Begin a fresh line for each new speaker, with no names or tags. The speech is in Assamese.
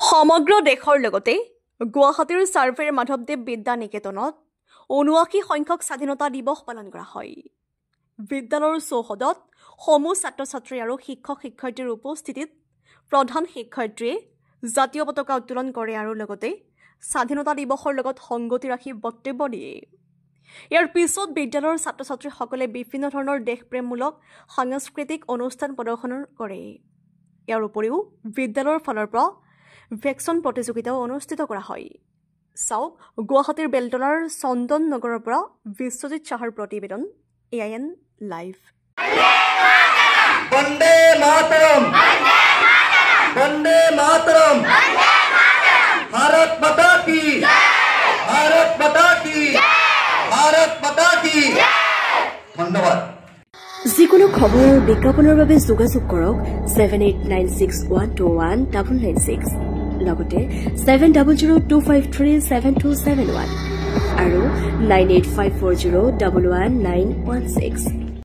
সমগ্ৰ দেশৰ লগতে গুৱাহাটীৰ ছাৰ্ভেৰ মাধৱদেৱ বিদ্যা নিকেতনত ৭৯ সংখ্যক স্বাধীনতা দিৱস পালন কৰা হয়। বিদ্যালয়ৰ চৌহদত সমূহ ছাত্ৰ-ছাত্ৰী আৰু শিক্ষক-শিক্ষয়িত্ৰীৰ উপস্থিতিত প্ৰধান শিক্ষয়িত্ৰীয়ে জাতীয় পতাকা উত্তোলন কৰে আৰু লগতে স্বাধীনতা দিৱসৰ লগত সংগতি ৰাখি বক্তব্য দিয়ে। ইয়াৰ পিছত বিদ্যালয়ৰ ছাত্ৰ-ছাত্ৰীসকলে বিভিন্ন ধৰণৰ দেশপ্ৰেমমূলক সাংস্কৃতিক অনুষ্ঠান প্ৰদৰ্শন কৰে। ইয়াৰ উপৰিও বিদ্যালয়ৰ ফালৰ পৰা ভেকচন প্ৰতিযোগিতাও অনুষ্ঠিত কৰা হয়। চাওক গুৱাহাটীৰ বেলতলাৰ চন্দন নগৰৰ পৰা বিশ্বজিৎ চাহাৰ প্ৰতিবেদন AIN লাইভ।
বন্দে মাতৰম, বন্দে মাতৰম, ভাৰত মাতা কি, ভাৰত মাতা কি, ভাৰত মাতা কি। ধন্যবাদ।
যিকোনো খবৰ আৰু বিজ্ঞাপনৰ বাবে যোগাযোগ কৰক 7896121996 লগতে 7002537271 আৰু 9854011916।